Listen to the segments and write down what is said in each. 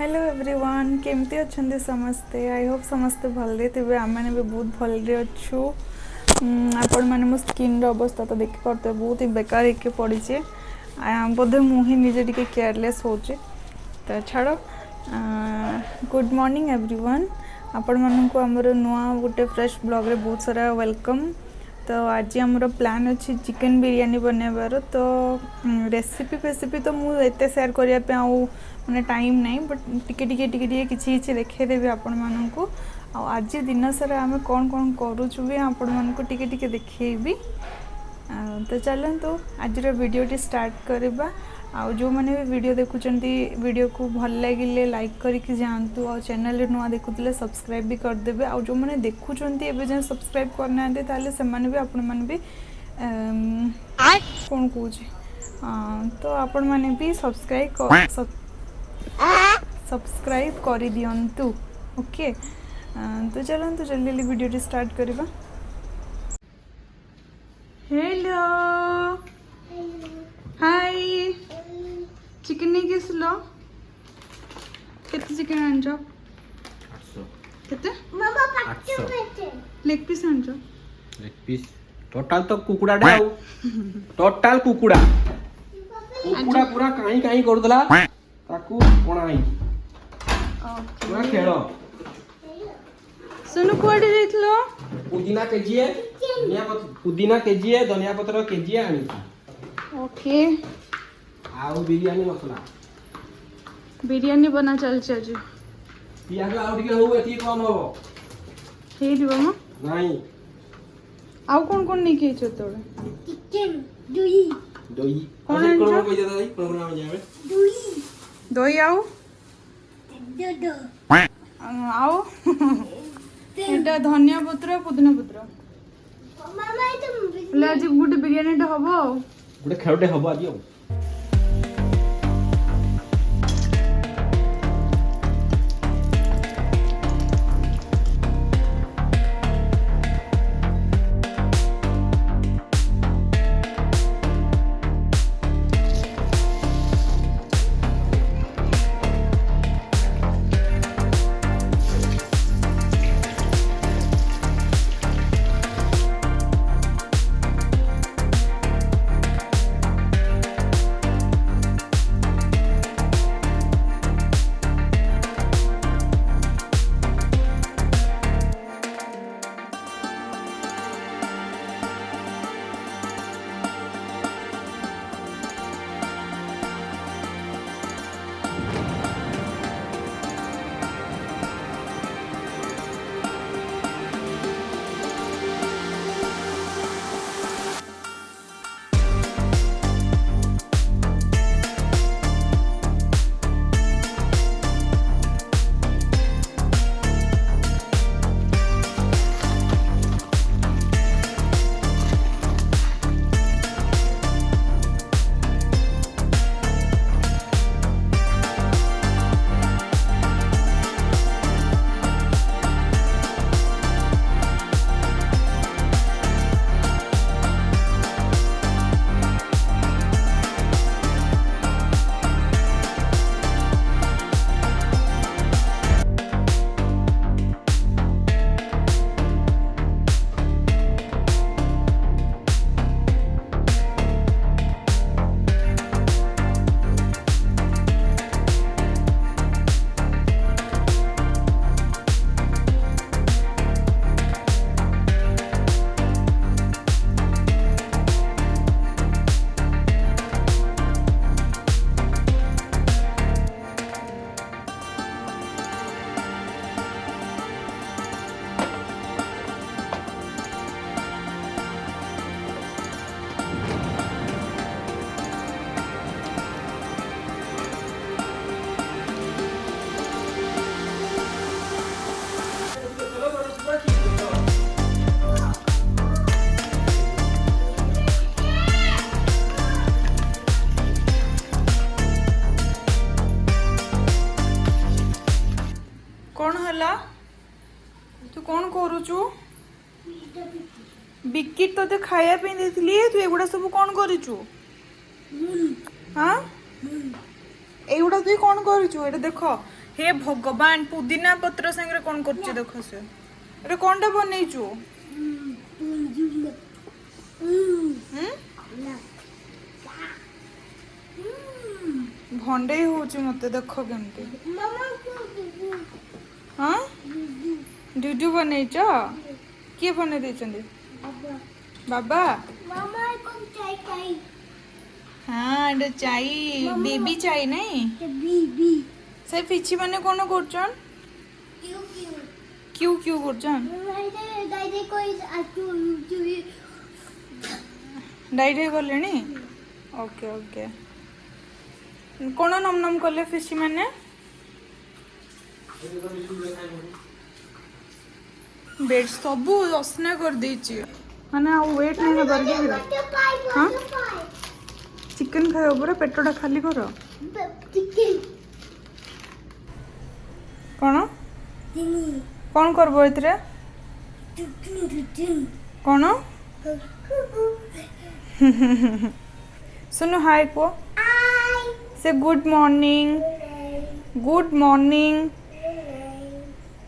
Hello everyone केमती अच्छे समस्ते आई होप समस्ते भल्ले थे आम मैंने भी बहुत भल्ले अच्छु आपण मैंने मो स्किन अवस्था तो देखी पारे बहुत ही बेकार होके पड़ी बोधे मुझे निजे टी केयरलेस हो छाड़ गुड मॉर्निंग एवरीवन आपण मानक आमर नुआ गोटे फ्रेश ब्लॉग रे बहुत सारा वेलकम। तो आज आमर प्लान अच्छी चिकन बिरयानी बनवार तो रेसिपी तो मुझे सेयार करने माने टाइम नहीं बट टिके किसी देखदेवी आपण मानक आज दिन सारा आम कौन कौन करूँ भी आपण मानक टिके देखी। तो चलते आज वीडियो स्टार्ट करवा आउ जो मैंने भी वीडियो देखुंट वीडियो को भल लगे लाइक करके जातु आ चैनल नुआ देखुले सब्सक्राइब भी करदे आउ जो मैंने देखुंट एवं सब्सक्राइब करना से भी आपण मैंने भी कौन कौच तो आपण मैंने भी सब्सक्राइब कर दिंतु ओके। तो चलते जल्दी जल्दी वीडियो स्टार्ट करवा। हेलो हाय चिकन नहीं किसलो केते चिकन आंचो 800 केते मामा पच्चू बेटे लेग पीस आंचो एक पीस टोटल तो कुकुड़ा डाउ टोटल कुकुड़ा पूरा काई काई करदला ताकू कोणाई पूरा खेलो सुनु कोडी जाइतलो पुदीना केजी है धनिया पत्र केजी आनी ओके आउ बिरयानी मसला बिरयानी बना चलছে आज पियाज आउ टिके हो एती कम हो हे दिबो म नहीं आउ कोन नहीं केछो तोड़े चिकन दुई दही कौन कौन आंचो? को जाता है प्रोग्राम जावे दुई दही आउ दो आउ एटा धनिया पत्र पुदीना पत्र मामा तुम ले आज गुड बिरयानी टा हबो गोटे खेलटे हबो आज हो तू कौन करूचु बिस्किट तो खाया पे देथिली तू एगुडा सब कौन करिचु हाँ एगुडा तू कौन करिचु एटा देख हे भगवान पुदीना पत्र संगे कौन कर देख से अरे कौन टा बनईचु भंडे होची मते देख केमती मामा को दीदी हाँ दीदी डुडू बनईच किए बने देछंदी बाबा बाबा मामा को चाय चाय हाँ एटा चाई बेबी चाई नहीं तो बी से पिछी माने कौन करछन क्यों क्यों क्यों क्यों करछन मामा दादी कोई आटू जुई डाइट गलेनी ओके ओके कौन नम नम कले फिशी माने बेड सबू असना कर देची माने आ वेट नहीं हबार के बटरफ्लाई हाँ? बटरफ्लाई चिकन खायो पूरा पेटटा खाली कर चिकन कौन दिनी कौन करबो एतरे टुटुन कौन सुनो हाय को आई से गुड मॉर्निंग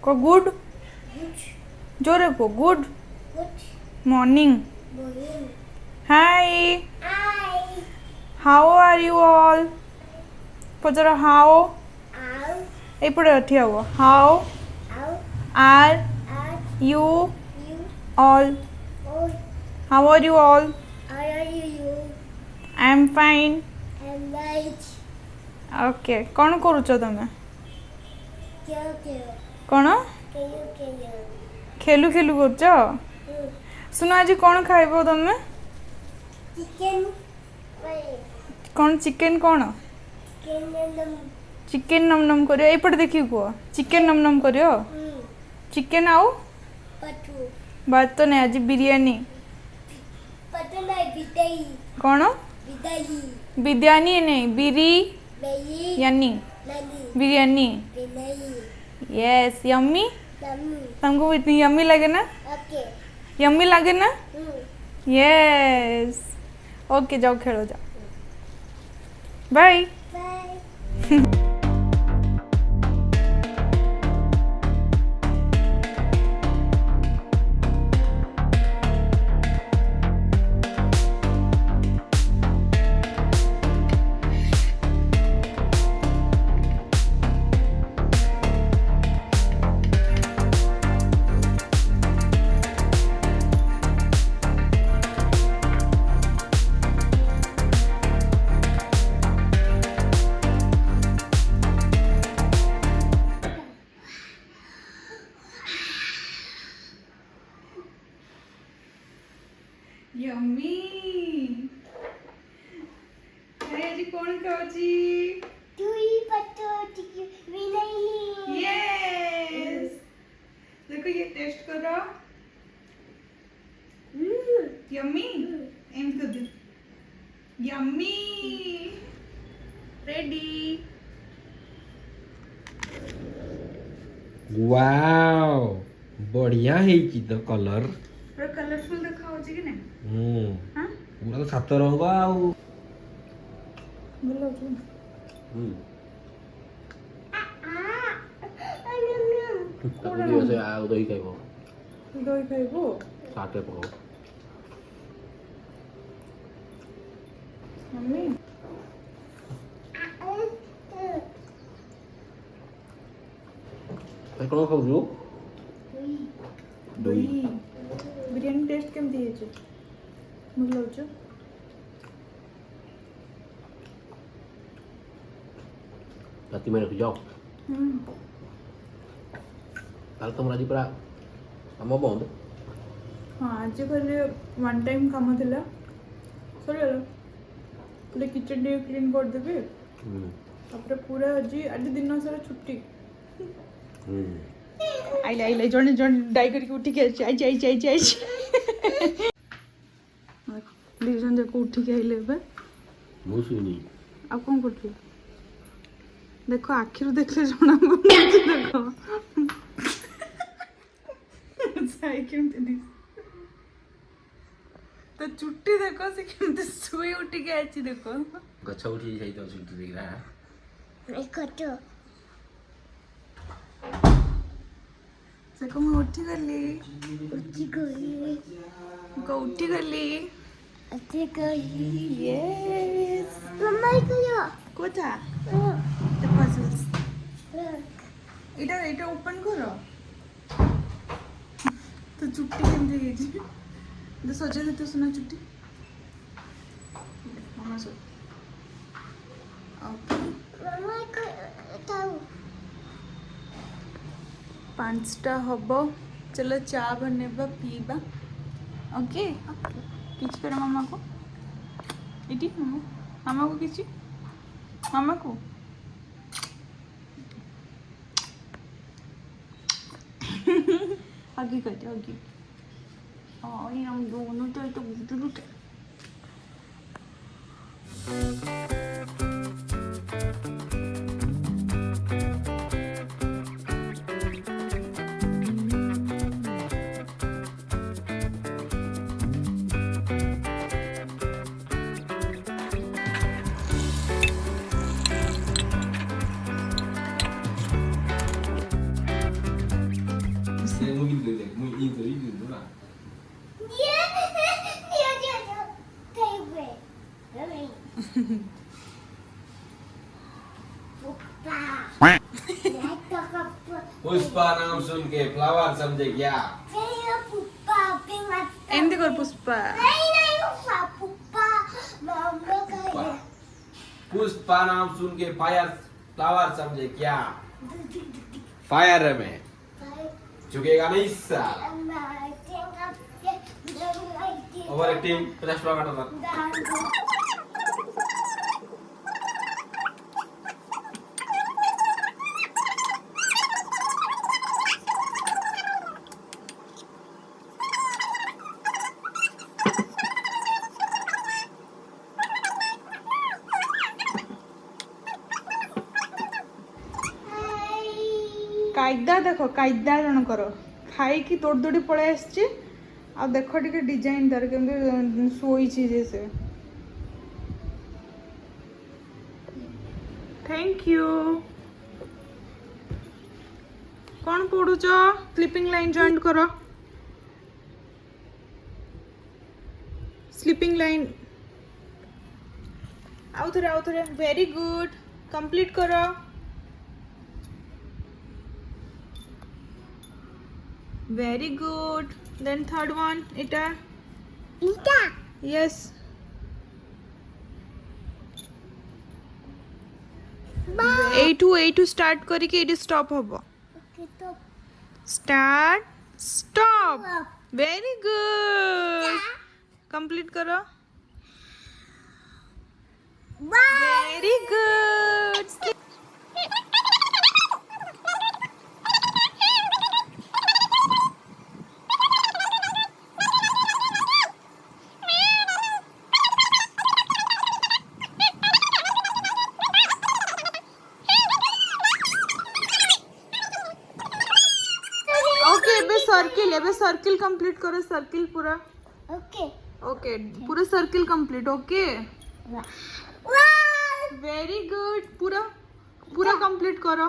को गुड जोरे को good morning hi I how are you all पचरा हाउ आउ एपड़े अठी हबो हाउ आउ are are you you all और how are you all are you I am fine and light okay कौन करूଛ तमे क्या कौन खेलु खेलु करूଛ सुनो आज कौन खाइबो तमे चिकन कौन चिकन कौन चिकन चिकन नम नम करियो एपटे देखि को चिकन नम नम करियो चिकन आउ पटू बात तो नहीं आज बिरयानी पटू नहीं बिदाई कौन बिदाई बिरयानी नहीं बिरी नहीं यानी नहीं बिरयानी नहीं यस यम्मी नमी तुमको इतनी यम्मी लगे ना ओके यम्मी लगे ना यस ओके जाओ खेलो जाओ बाय बाय यम्मी अरे जी कौन खाओजी तुई पटू चिकन नहीं यस देखो ये टेस्ट करो यम्मी एम कर दे यम्मी रेडी वाओ बढ़िया ହେଇଛି ତ କଲର पूरा कलरफुल देखा होची कि नहीं हां ପୁରା ତ ସାତ ରଙ୍ଗ ଆଉ ଭଲ ଅଛି ତାକୁ ଦିଅ ସେ ଆଉ ଦହି ଖାଇବ ଦହି ଖାଇବୁ ସାଟେ ପକାଉ मम्मी କ'ଣ ଖାଉଛୁ दही बिरयानी टेस्ट केमती ହେଇଛି ଭଲ ଲାଗୁଛି ରାତି ମାନେ ଯାଅ ତାହେଲେ ତମର ଆଜି ପୁରା କାମ ବନ୍ଦ हाँ आज खाली वन टाइम काम थिला सरीगला पूरा किचन टे क्लीन करदेबी तापर पूरा आज दिन सारा छुट्टी आइले आइले जने जने डाई करके उठी के आई आई आई आई दी जन देखो उठी के आइले बे ମୁଁ ଶୁନି आ कौन करछु देखो आखिर देखले जणा पड़ुଛି देखो साई केमती दिस तो चुट्टी देखो से केमती सुई उठी के आछि देखो ଗଛ ଉଠି ଯାଇଥିବ ଚୁଟି ଦେଖିଲା मैं कटो देखो मैं उठी गली उठी गई उठी गली उठी गई यस मम्मा इको कोथा look the puzzles look এটা ওপেন করো তো চুটি কেমতে ହେଇଛି তো ସଜେଇ ଦେଇଥିବ ସୁନା ଚୁଟି ମାମା ସଜ ଓକେ mama iको tahu 5ଟା ହବ चलो चा बनेबा पीबा ओके किछ कर मामा को इटी मामा को किछ मामा को आगे करते आगे ये हम दोनों तो बुजुर्ग Saya mungkin dulu, mungkin itu dulu lah. dia favorite really Puppa Pushpa नाम सुन के फ्लावर समझे क्या? saya Puppa bingat एंदी कर पुष्पा नहीं Puppa mama kayak पुष्पा नाम सुन के फायर फ्लावर समझे क्या? फायर में झुकेगा नहीं साल। ओवर एक्टिंग 50 रुपया काटा था। कायदा देखो कायदा जन कर खाई की तोड़ तोड़ी पड़े आसचे आ देखो टिके डिजाइन तार केमती सोईची जैसे थैंक यू कौन पढ़ुच स्लीपिंग लाइन जॉइन करो स्लीपिंग लाइन आउ थे वेरी गुड कंप्लीट करो very good then third one ita Ita yes A2 start करके एटी stop होबो kita start stop very good complete करो very good एबे सर्किल कंप्लीट करो सर्किल पूरा okay ओके पूरा circle complete okay wow very good पूरा पूरा complete करो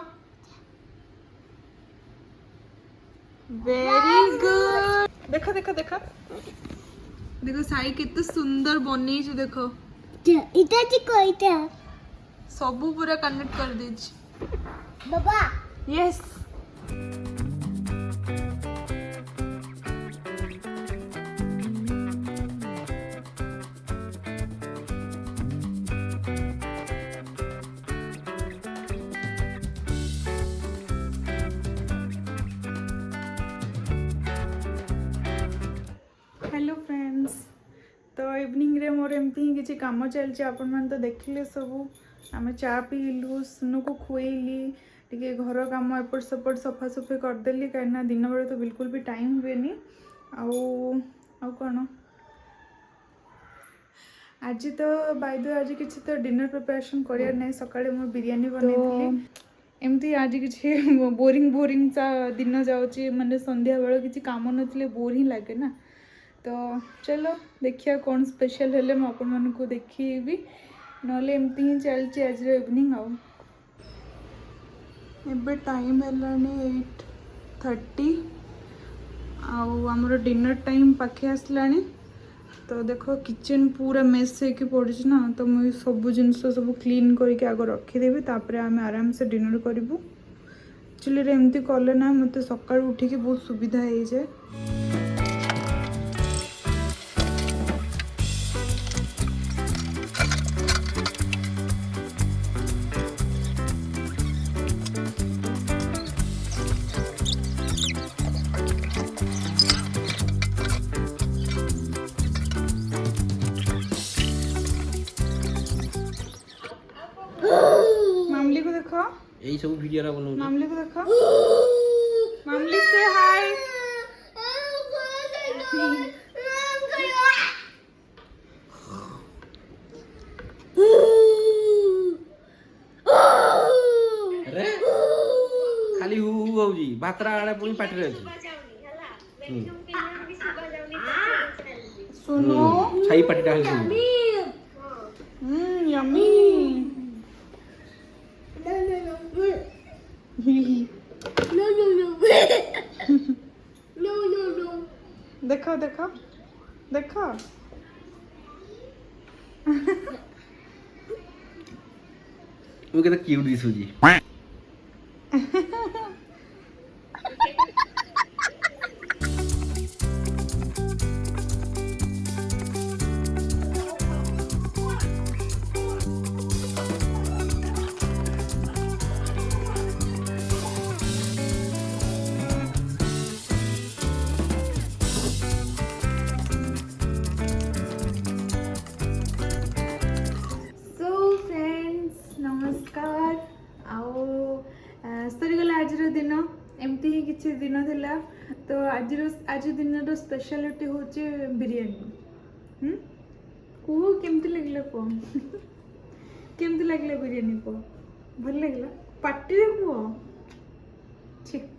वेरी गुड देखो देखो देखो देखो साई कितने सुंदर बनी छु देखो ita चिको ita सबू पूरा कनेक्ट कर these baba yes hello friends तो इवनिंग रे मोर एमती ही किसी काम चलছে आपण मान तो देखिले सबू आम चा पीलु सुनु को खुएली टिके घर काम एपट सेपट सफा सफी करदेली कहीं दिन बेले तो बिल्कुल भी टाइम हुए आउ कौन आज तो बाय द आज किसी तो डिनर प्रिपरेशन करियार नहीं सकाळे मो बिरयानी बनैथिली एमती आज किसी बोरिंग बोरिंग सा दिन जाउची माने संध्या बेला किसी काम नथिले बोर ही लागे ना तो चलो देखिए कौन स्पेशल हेले मैं आपण मन को देखी नले एमती ही चलची आज इवनिंग आउ एबे टाइम हेलानी 8:30 आमर डिनर टाइम पाखे आसलानी तो देख किचन पूरा मेस होके पड़ी ना तो मुझे सब जिनस सब क्लीन करके आग रखीदेवी तापर आम आराम से डिनर करूँ एक्चुअली एमती कले ना मत सका उठिक बहुत सुविधा हो जाए। मामली को देखो यही सब वीडियो रा बनाऊ मामली को देखो मामली से हाय अरे खाली हु हु होजी भातरा आड़े पुनी पाटी रे सुनो छाई पाटी टा सुन yummy No, no, no. No, no, no. देखो देखो देखो वो कहता क्यूट दिसु जी नमस्कार सरीगला आज दिन एमती ही किसी दिन थिला तो आज दिन स्पेशलिटी हूँ बिरयानी कह केमती लगे कह केमती लगे बिरयानी कह भल लगे पार्टी कह ठीक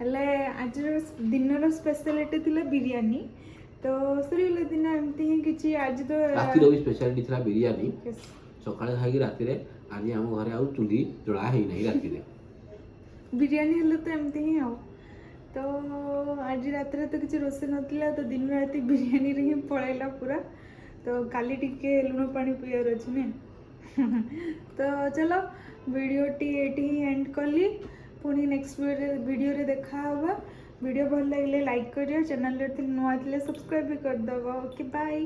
हेले आज दिन स्पेशलिटी थिला बिरयानी तो सरीगला दिन एमती ही किसी आज तो राती रो स्पेशलिटी थिला बिरयानी Yes. सकाळे खाई राती रे आज आम घरे आउ चुली जला है नहीं राती रे बिरयानी हेल्ले तो एमती ही आओ तो आज रात तो किसी रोसे नथिला तो दिन राति बिरयानी रे ही पळैला पूरा तो काली टिके लुण पानी पियार अछि ने तो चलो video T eighty he and कली पुनी नेक्स्ट वीडियो रे देखा हवा वीडियो भल लगे लाइक करियो चैनल रे नुआ थिले सब्सक्राइब भी कर दबो ओके बाय।